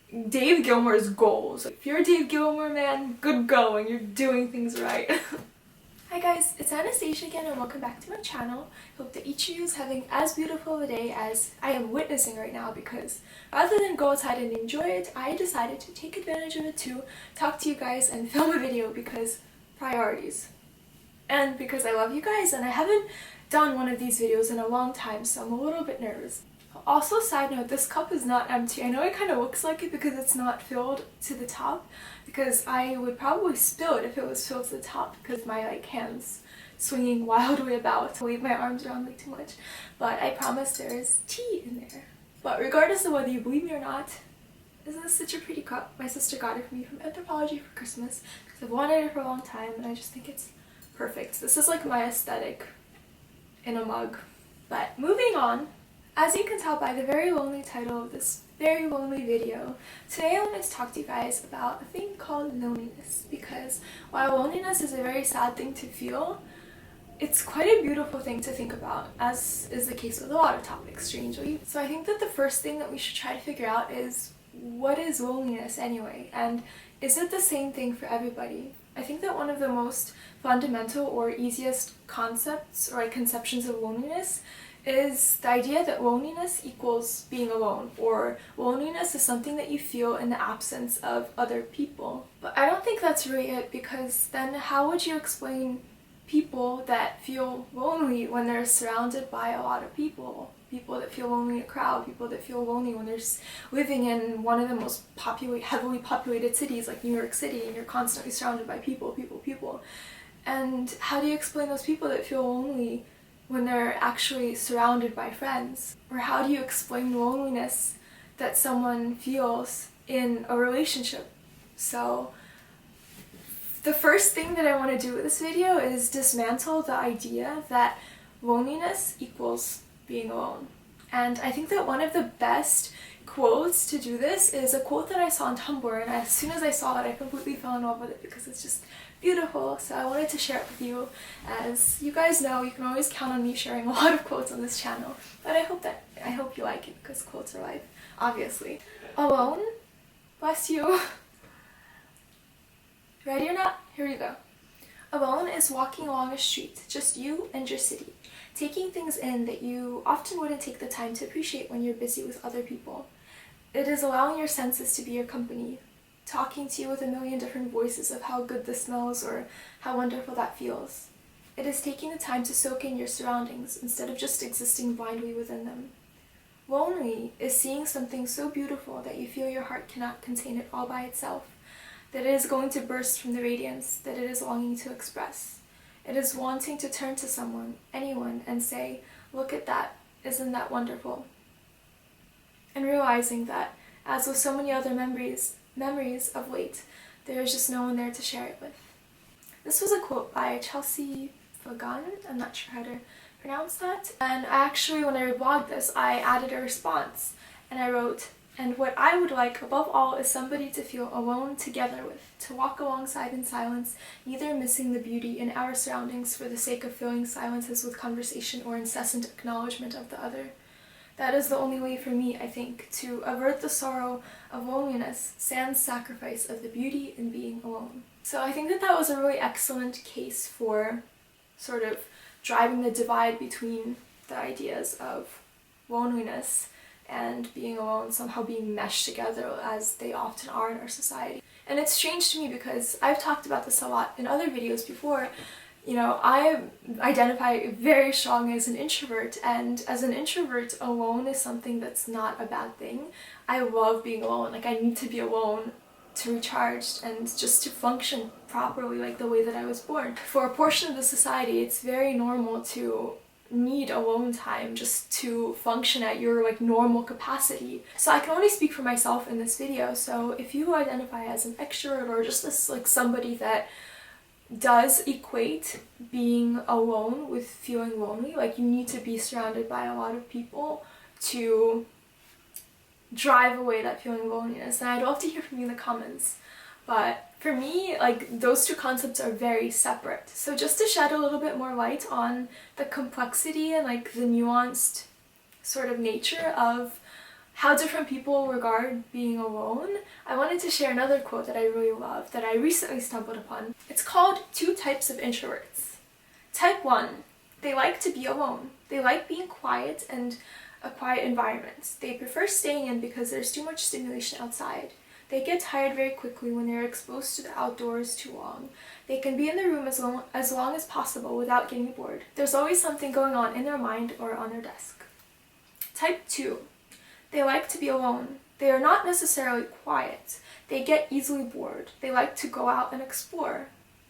Dave Gilmour's goals. If you're a Dave Gilmour man, good going, you're doing things right. Hi guys, it's Anastasia again and welcome back to my channel. Hope that each of you is having as beautiful of a day as I am witnessing right now, because rather than go outside and enjoy it, I decided to take advantage of it to talk to you guys and film a video because priorities. And because I love you guys and I haven't done one of these videos in a long time, so I'm a little bit nervous. Also, side note, this cup is not empty. I know it kind of looks like it because it's not filled to the top, because I would probably spill it if it was filled to the top because my hands swinging wildly about. I wave my arms around way too much, but I promise there is tea in there. But regardless of whether you believe me or not, isn't this such a pretty cup? My sister got it for me from Anthropology for Christmas because I've wanted it for a long time and I just think it's perfect. This is like my aesthetic in a mug. But moving on, as you can tell by the very lonely title of this very lonely video, today I wanted to talk to you guys about a thing called loneliness, because while loneliness is a very sad thing to feel, it's quite a beautiful thing to think about, as is the case with a lot of topics, strangely. So I think that the first thing that we should try to figure out is, what is loneliness anyway, and is it the same thing for everybody? I think that one of the most fundamental or easiest concepts or conceptions of loneliness is the idea that loneliness equals being alone, or loneliness is something that you feel in the absence of other people. But I don't think that's really it, because then how would you explain people that feel lonely when they're surrounded by a lot of people? People that feel lonely in a crowd, people that feel lonely when they're living in one of the most heavily populated cities like New York City, and you're constantly surrounded by people. And how do you explain those people that feel lonely when they're actually surrounded by friends? Or how do you explain loneliness that someone feels in a relationship? So the first thing that I want to do with this video is dismantle the idea that loneliness equals being alone. And I think that one of the best quotes to do this is a quote that I saw on Tumblr, and as soon as I saw it I completely fell in love with it because it's just beautiful, so I wanted to share it with you. As you guys know, you can always count on me sharing a lot of quotes on this channel, but I hope you like it because quotes are life, obviously. Alone? Bless you. Ready or not? Here we go. Alone is walking along a street, just you and your city, taking things in that you often wouldn't take the time to appreciate when you're busy with other people. It is allowing your senses to be your company, talking to you with a million different voices of how good this smells or how wonderful that feels. It is taking the time to soak in your surroundings instead of just existing blindly within them. Lonely is seeing something so beautiful that you feel your heart cannot contain it all by itself, that it is going to burst from the radiance that it is longing to express. It is wanting to turn to someone, anyone, and say, "Look at that, isn't that wonderful?" And realizing that, as with so many other memories of late, there is just no one there to share it with. This was a quote by Chelsea Fagan, I'm not sure how to pronounce that, and actually when I reblogged this I added a response and I wrote, "And what I would like above all is somebody to feel alone together with, to walk alongside in silence, neither missing the beauty in our surroundings for the sake of filling silences with conversation or incessant acknowledgement of the other. That is the only way for me, I think, to avert the sorrow of loneliness, sans sacrifice of the beauty in being alone." So I think that that was a really excellent case for sort of driving the divide between the ideas of loneliness and being alone somehow being meshed together, as they often are in our society. And it's strange to me because I've talked about this a lot in other videos before. You know, I identify very strongly as an introvert, and as an introvert, alone is something that's not a bad thing. I love being alone. Like, I need to be alone to recharge and just to function properly, like the way that I was born. For a portion of the society, it's very normal to need alone time just to function at your normal capacity. So I can only speak for myself in this video, so if you identify as an extrovert or just this somebody that does equate being alone with feeling lonely, you need to be surrounded by a lot of people to drive away that feeling of loneliness, and I'd love to hear from you in the comments. But for me, those two concepts are very separate. So just to shed a little bit more light on the complexity and the nuanced sort of nature of how different people regard being alone, I wanted to share another quote that I really love that I recently stumbled upon. It's called Two Types of Introverts. Type 1, they like to be alone. They like being quiet and a quiet environment. They prefer staying in because there's too much stimulation outside. They get tired very quickly when they're exposed to the outdoors too long. They can be in the room as long as possible without getting bored. There's always something going on in their mind or on their desk. Type 2, they like to be alone. They are not necessarily quiet. They get easily bored. They like to go out and explore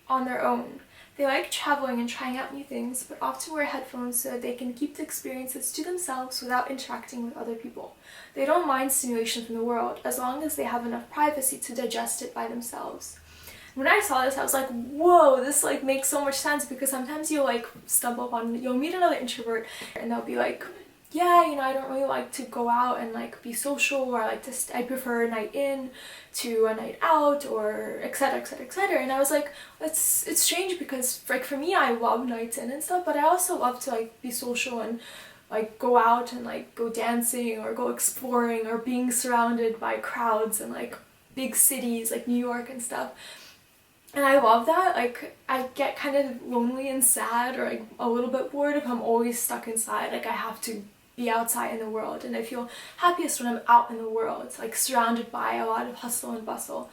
on their own. They like traveling and trying out new things, but often wear headphones so that they can keep the experiences to themselves without interacting with other people. They don't mind stimulation from the world as long as they have enough privacy to digest it by themselves. When I saw this, I was like, whoa, this like makes so much sense, because sometimes you'll like stumble upon, you'll meet another introvert and they'll be like, yeah, you know, I don't really like to go out and like be social, or I prefer a night in to a night out, or etc, etc, etc. And I was like, it's strange, because like for me, I love nights in and stuff, but I also love to like be social and like go out and like go dancing or go exploring or being surrounded by crowds and like big cities like New York and stuff. And I love that. Like, I get kind of lonely and sad, or like a little bit bored if I'm always stuck inside. Like, I have to be outside in the world, and I feel happiest when I'm out in the world, like surrounded by a lot of hustle and bustle.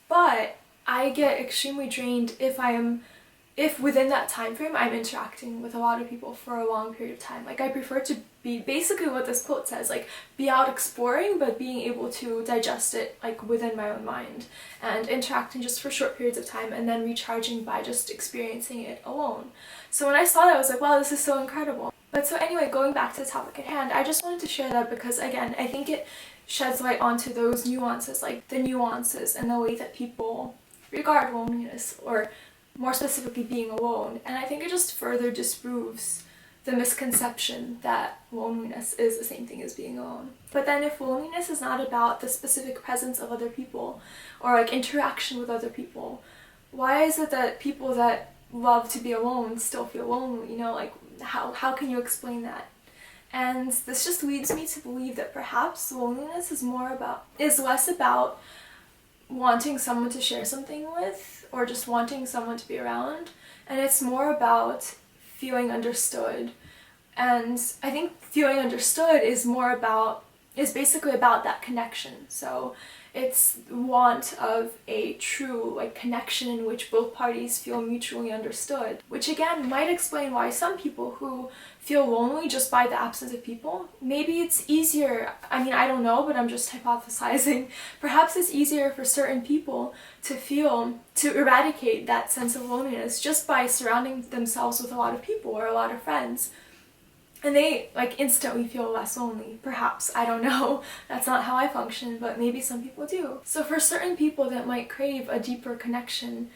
But I get extremely drained if within that time frame I'm interacting with a lot of people for a long period of time. Like, I prefer to be basically what this quote says, like be out exploring but being able to digest it like within my own mind, and interacting just for short periods of time and then recharging by just experiencing it alone. So when I saw that, I was like, wow, this is so incredible. But so anyway, going back to the topic at hand, I just wanted to share that because, again, I think it sheds light onto those nuances, like the nuances and the way that people regard loneliness, or more specifically being alone. And I think it just further disproves the misconception that loneliness is the same thing as being alone. But then if loneliness is not about the specific presence of other people or like interaction with other people, why is it that people that love to be alone still feel lonely? You know, like how can you explain that? And this just leads me to believe that perhaps loneliness is less about wanting someone to share something with, or just wanting someone to be around, and it's more about feeling understood. And I think feeling understood is basically about that connection. So it's want of a true like connection in which both parties feel mutually understood, which again might explain why some people who feel lonely just by the absence of people, maybe it's easier, I mean, I don't know, but I'm just hypothesizing, perhaps it's easier for certain people to eradicate that sense of loneliness just by surrounding themselves with a lot of people or a lot of friends. And they like instantly feel less lonely, perhaps. I don't know. That's not how I function, but maybe some people do. So for certain people that might crave a deeper connection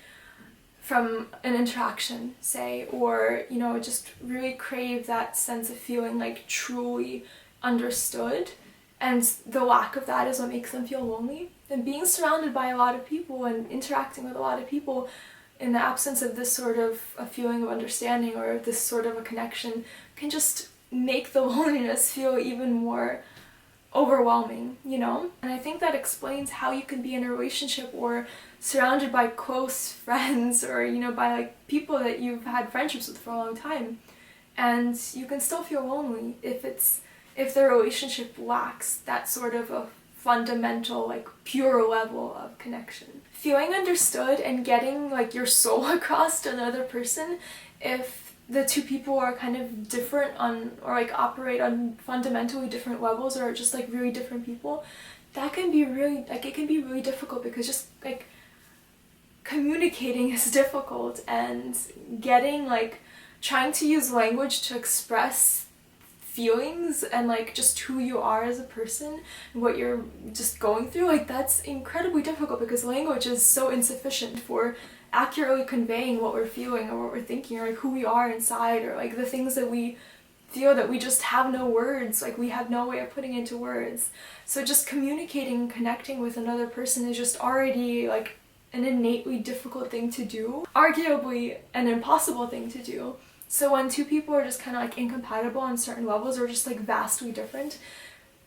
from an interaction, say, or, you know, just really crave that sense of feeling like truly understood, and the lack of that is what makes them feel lonely, then being surrounded by a lot of people and interacting with a lot of people in the absence of this sort of a feeling of understanding or this sort of a connection can just make the loneliness feel even more overwhelming, you know? And I think that explains how you can be in a relationship or surrounded by close friends, or, you know, by like people that you've had friendships with for a long time, and you can still feel lonely if the relationship lacks that sort of a fundamental, like pure level of connection. Feeling understood and getting like your soul across to another person, if the two people are kind of different or like operate on fundamentally different levels, or just like really different people, that can be really, like, it can be really difficult, because just like communicating is difficult, and trying to use language to express feelings and like just who you are as a person and what you're just going through, like that's incredibly difficult, because language is so insufficient for accurately conveying what we're feeling or what we're thinking, or like who we are inside, or like the things that we feel that we just have no words, like we have no way of putting into words. So just communicating and connecting with another person is just already like an innately difficult thing to do, arguably an impossible thing to do. So when two people are just kind of like incompatible on certain levels, or just like vastly different,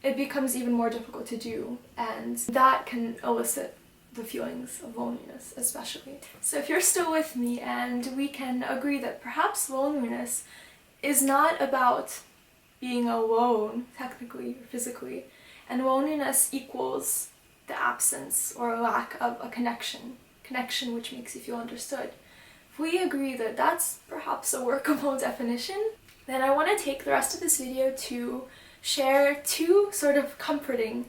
it becomes even more difficult to do, and that can elicit the feelings of loneliness especially. So if you're still with me, and we can agree that perhaps loneliness is not about being alone technically or physically, and loneliness equals the absence or lack of a connection which makes you feel understood. If we agree that that's perhaps a workable definition, then I want to take the rest of this video to share two sort of comforting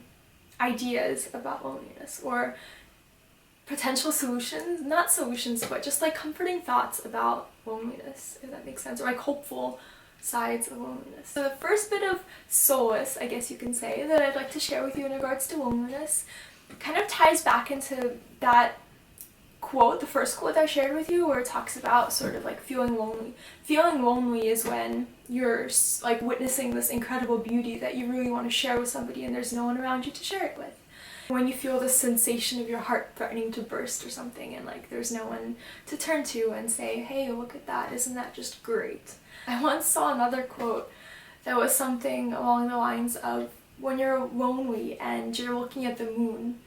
ideas about loneliness, or potential solutions, not solutions, but just like comforting thoughts about loneliness, if that makes sense, or like hopeful sides of loneliness. So the first bit of solace, I guess you can say, that I'd like to share with you in regards to loneliness kind of ties back into that quote, the first quote I shared with you, where it talks about sort of like feeling lonely. Feeling lonely is when you're like witnessing this incredible beauty that you really want to share with somebody and there's no one around you to share it with. When you feel this sensation of your heart threatening to burst or something, and like there's no one to turn to and say, hey, look at that, isn't that just great? I once saw another quote that was something along the lines of, when you're lonely and you're looking at the moon,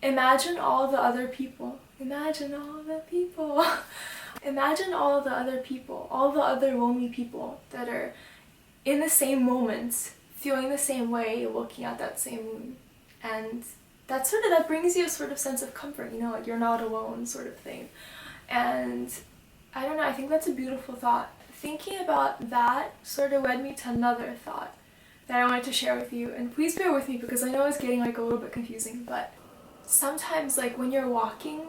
imagine all the other people. Imagine all the people. Imagine all the other people, all the other lonely people that are in the same moment, feeling the same way, looking at that same moon. And that brings you a sort of sense of comfort, you know, like you're not alone sort of thing. And I don't know, I think that's a beautiful thought. Thinking about that sort of led me to another thought that I wanted to share with you. And please bear with me because I know it's getting like a little bit confusing, but sometimes like when you're walking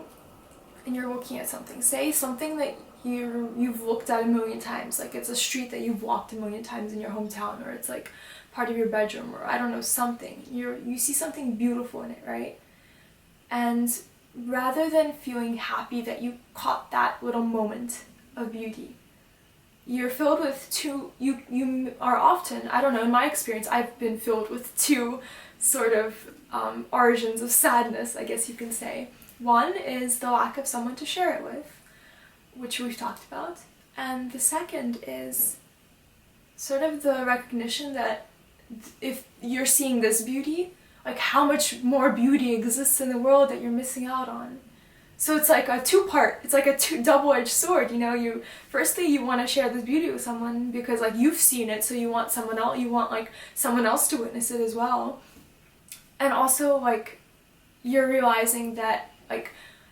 and you're looking at something, say something that you've looked at a million times, like it's a street that you've walked a million times in your hometown, or it's like part of your bedroom, or I don't know, something. You see something beautiful in it, right? And rather than feeling happy that you caught that little moment of beauty, you're filled with you are often, I don't know, in my experience, I've been filled with two sort of origins of sadness, I guess you can say. One is the lack of someone to share it with, which we've talked about, and the second is sort of the recognition that if you're seeing this beauty, like how much more beauty exists in the world that you're missing out on. So it's like a it's like a double-edged sword, you know. Firstly you want to share this beauty with someone because like you've seen it, so you want someone else to witness it as well. And also like you're realizing that like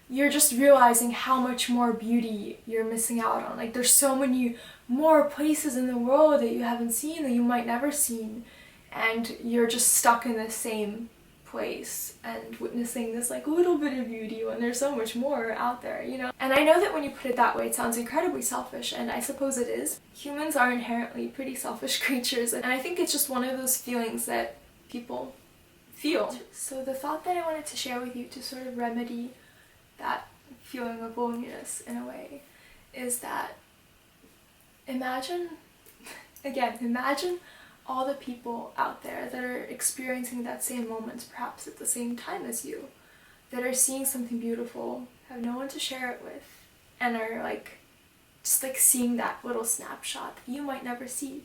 you're just realizing how much more beauty you're missing out on. Like there's so many more places in the world that you haven't seen, that you might never seen, and you're just stuck in the same place and witnessing this like little bit of beauty when there's so much more out there, you know? And I know that when you put it that way, it sounds incredibly selfish, and I suppose it is. Humans are inherently pretty selfish creatures, and I think it's just one of those feelings that people feel. So the thought that I wanted to share with you to sort of remedy that feeling of loneliness in a way is that imagine all the people out there that are experiencing that same moment, perhaps at the same time as you, that are seeing something beautiful, have no one to share it with, and are like just like seeing that little snapshot that you might never see.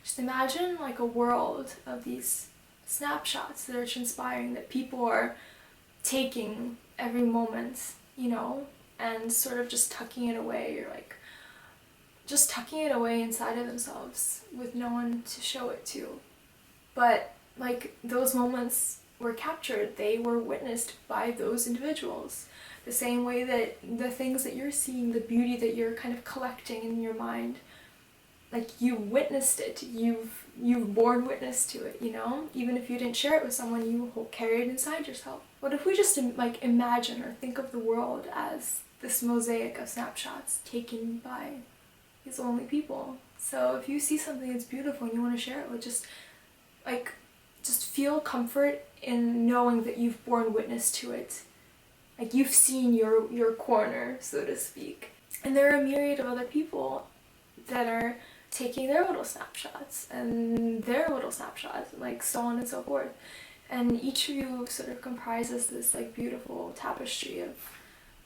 Just imagine like a world of these snapshots that are transpiring, that people are taking every moment, you know, and sort of just tucking it away, or like just tucking it away inside of themselves with no one to show it to. But like those moments were captured, they were witnessed by those individuals. The same way that the things that you're seeing, the beauty that you're kind of collecting in your mind, like you witnessed it, you've borne witness to it, you know? Even if you didn't share it with someone, you carry it inside yourself. What if we just like imagine or think of the world as this mosaic of snapshots taken by these lonely people? So if you see something that's beautiful and you want to share it with, just feel comfort in knowing that you've borne witness to it. Like you've seen your corner, so to speak. And there are a myriad of other people that are taking their little snapshots and their little snapshots, like so on and so forth. And each of you sort of comprises this like beautiful tapestry of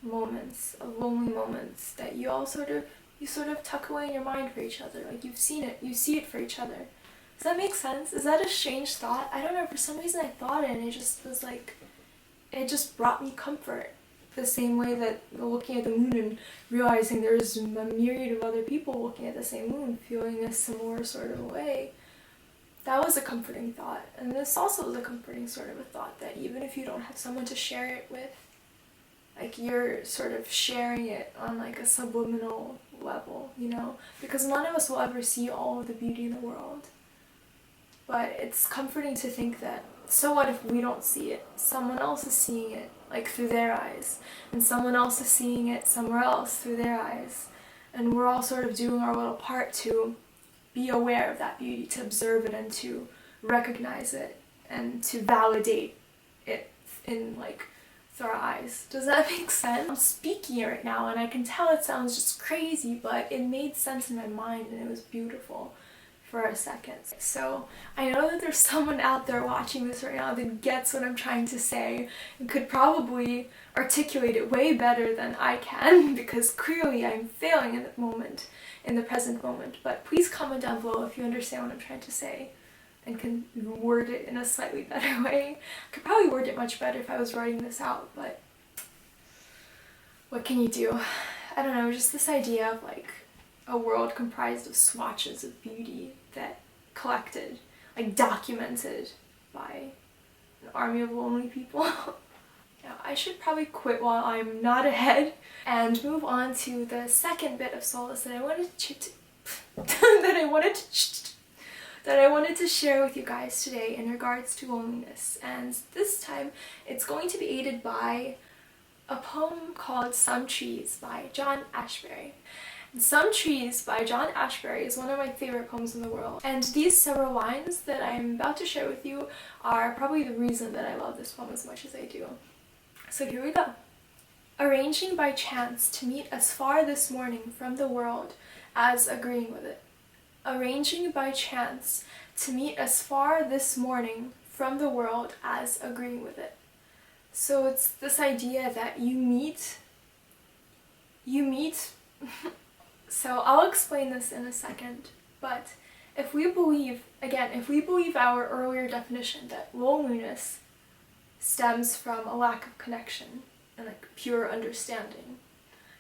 moments, of lonely moments that you sort of tuck away in your mind for each other. Like you've seen it, you see it for each other. Does that make sense? Is that a strange thought? I don't know, for some reason I thought it and it just was like, it just brought me comfort. The same way that looking at the moon and realizing there's a myriad of other people looking at the same moon, feeling a similar sort of way. That was a comforting thought. And this also was a comforting sort of a thought, that even if you don't have someone to share it with, like, you're sort of sharing it on like a subliminal level, you know? Because none of us will ever see all of the beauty in the world. But it's comforting to think that, so what if we don't see it? Someone else is seeing it, like, through their eyes. And someone else is seeing it somewhere else through their eyes. And we're all sort of doing our little part to be aware of that beauty, to observe it and to recognize it and to validate it in, like, through our eyes. Does that make sense? I'm speaking right now and I can tell it sounds just crazy, but it made sense in my mind and it was beautiful for a second. So I know that there's someone out there watching this right now that gets what I'm trying to say and could probably articulate it way better than I can, because clearly I'm failing in the moment, in the present moment. But please comment down below if you understand what I'm trying to say and can word it in a slightly better way. I could probably word it much better if I was writing this out, but what can you do? I don't know, just this idea of like a world comprised of swatches of beauty that collected, like documented by an army of lonely people. Now, I should probably quit while I'm not ahead and move on to the second bit of solace that I wanted to share with you guys today in regards to loneliness. And this time it's going to be aided by a poem called Some Trees by John Ashbery. Some Trees by John Ashbery is one of my favorite poems in the world, and these several lines that I'm about to share with you are probably the reason that I love this poem as much as I do. So here we go. Arranging by chance to meet as far this morning from the world as agreeing with it. Arranging by chance to meet as far this morning from the world as agreeing with it. So it's this idea that you meet So I'll explain this in a second, but if we believe our earlier definition that loneliness stems from a lack of connection and like pure understanding,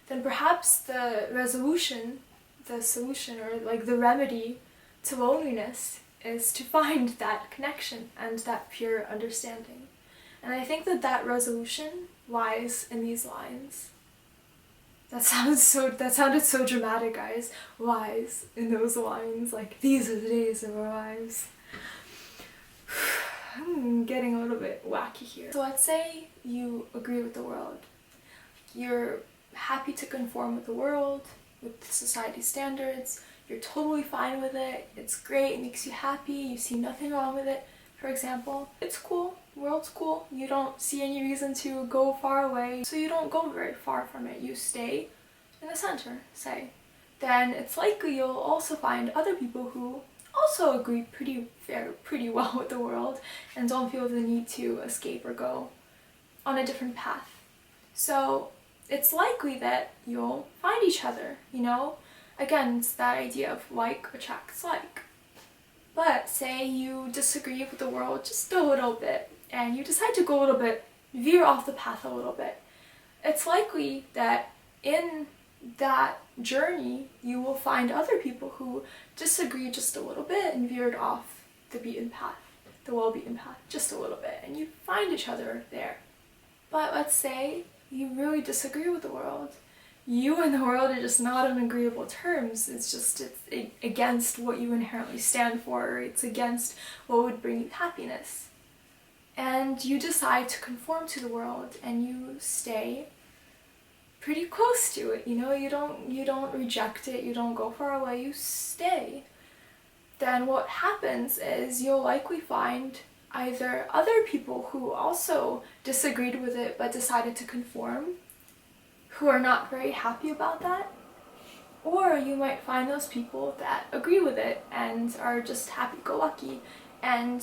then perhaps the solution, or like the remedy to loneliness is to find that connection and that pure understanding. And I think that resolution lies in these lines. That sounded so dramatic, guys. Lies in those lines, like, these are the days of our lives. I'm getting a little bit wacky here. So let's say you agree with the world. You're happy to conform with the world, with society's standards. You're totally fine with it. It's great, it makes you happy, you see nothing wrong with it. For example, it's cool, the world's cool, you don't see any reason to go far away, so you don't go very far from it, you stay in the center, say. Then it's likely you'll also find other people who also agree pretty well with the world and don't feel the need to escape or go on a different path. So it's likely that you'll find each other, you know? Again, it's that idea of like attracts like. But say you disagree with the world just a little bit and you decide to go a little bit, veer off the path a little bit. It's likely that in that journey you will find other people who disagree just a little bit and veered off the beaten path, the well-beaten path, just a little bit, and you find each other there. But let's say you really disagree with the world. You and the world are just not on agreeable terms. It's against what you inherently stand for. It's against what would bring you happiness. And you decide to conform to the world and you stay pretty close to it, you know? You don't reject it, you don't go far away, you stay. Then what happens is you'll likely find either other people who also disagreed with it but decided to conform, who are not very happy about that, or you might find those people that agree with it and are just happy-go-lucky, and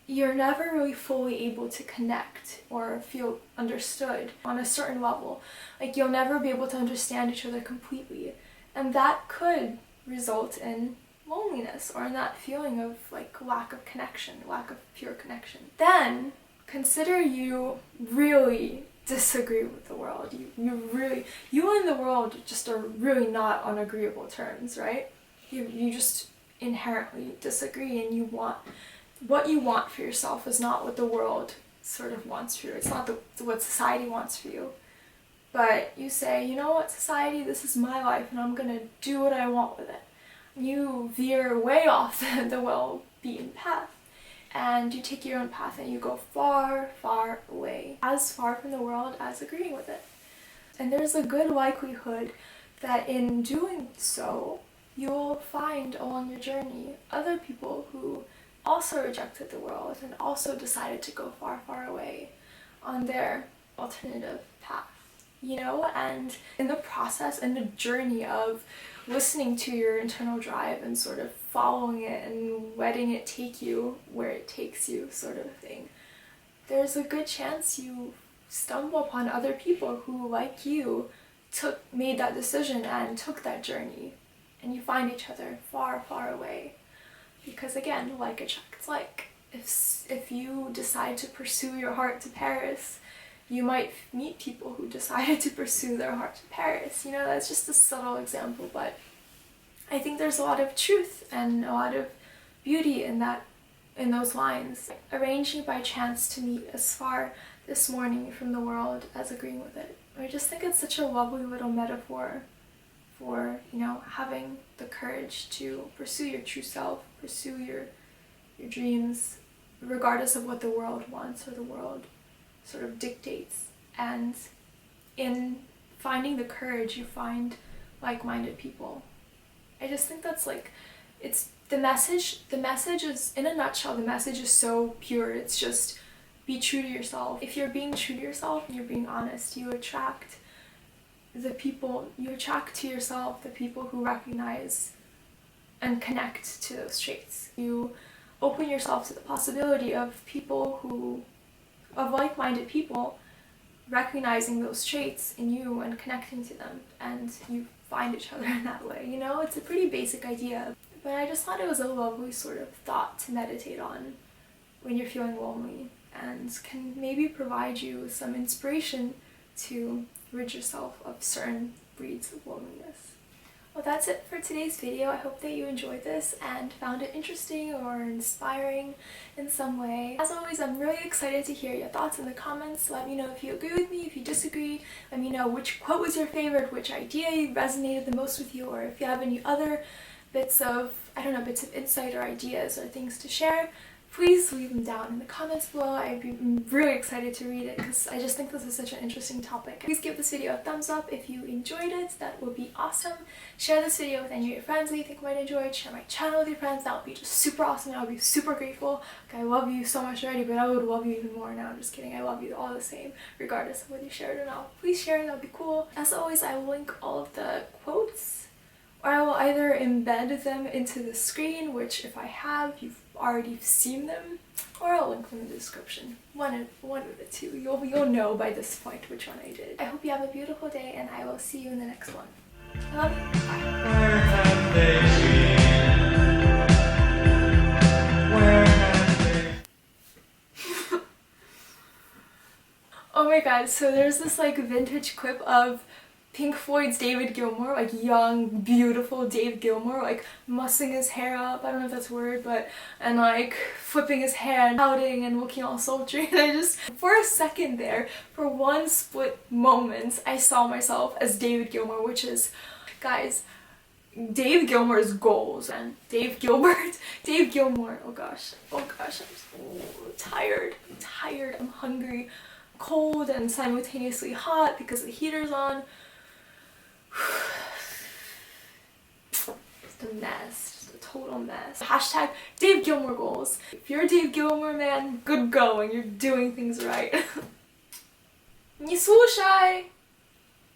you're never really fully able to connect or feel understood on a certain level. Like, you'll never be able to understand each other completely, and that could result in loneliness or in that feeling of like lack of connection, lack of pure connection, then consider you really disagree with the world. You and the world just are really not on agreeable terms, right? You just inherently disagree, and what you want for yourself is not what the world sort of wants for you. It's not what society wants for you. But you say, you know what, society, this is my life and I'm gonna do what I want with it. You veer way off the well-beaten path, and you take your own path and you go far, far away, as far from the world as agreeing with it. And there's a good likelihood that in doing so, you'll find along your journey other people who also rejected the world and also decided to go far, far away on their alternative path. You know, and in the process and the journey of listening to your internal drive and sort of following it and letting it take you where it takes you, sort of thing, there's a good chance you stumble upon other people who, like you, made that decision and took that journey, and you find each other far, far away. Because again, like attracts like. If you decide to pursue your heart to Paris, you might meet people who decided to pursue their heart to Paris. You know, that's just a subtle example, but I think there's a lot of truth and a lot of beauty in those lines. Arranging by chance to meet as far this morning from the world as agreeing with it. I just think it's such a lovely little metaphor for, you know, having the courage to pursue your true self, pursue your dreams, regardless of what the world wants or the world sort of dictates. And in finding the courage, you find like-minded people. I just think that's like, it's the message is, in a nutshell, the message is so pure. It's just be true to yourself. If you're being true to yourself and you're being honest, you attract to yourself the people who recognize and connect to those traits. You open yourself to the possibility of like-minded people recognizing those traits in you and connecting to them, and you find each other in that way. You know, it's a pretty basic idea, but I just thought it was a lovely sort of thought to meditate on when you're feeling lonely, and can maybe provide you with some inspiration to rid yourself of certain breeds of loneliness. Well, that's it for today's video. I hope that you enjoyed this and found it interesting or inspiring in some way. As always, I'm really excited to hear your thoughts in the comments. Let me know if you agree with me, if you disagree. Let me know which quote was your favorite, which idea resonated the most with you, or if you have any other bits of insight or ideas or things to share. Please leave them down in the comments below. I'd be really excited to read it because I just think this is such an interesting topic. Please give this video a thumbs up if you enjoyed it. That would be awesome. Share this video with any of your friends that you think might enjoy it. Share my channel with your friends. That would be just super awesome. I would be super grateful. Like, I love you so much already, but I would love you even more. Now I'm just kidding. I love you all the same, regardless of whether you share it or not. Please share it. That would be cool. As always, I will link all of the quotes, or I will either embed them into the screen, which if I have, you've already seen them, or I'll link them in the description. One of the two. You'll know by this point which one I did. I hope you have a beautiful day, and I will see you in the next one. I love you. Bye. Where have they been? Where have they... Oh my god, so there's this like vintage clip of Pink Floyd's David Gilmour, like young, beautiful Dave Gilmour, like mussing his hair up, I don't know if that's a word, but, and like flipping his hair and pouting and looking all sultry, and I just, for a second there, for one split moment, I saw myself as David Gilmour, which is, guys, Dave Gilmour's goals, and Dave Gilmour, oh gosh, I'm so tired, I'm hungry, cold and simultaneously hot because the heater's on. Just a mess, just a total mess. Hashtag Dave Gilmour goals. If you're a Dave Gilmour man, good going, you're doing things right. Nie słuchaj!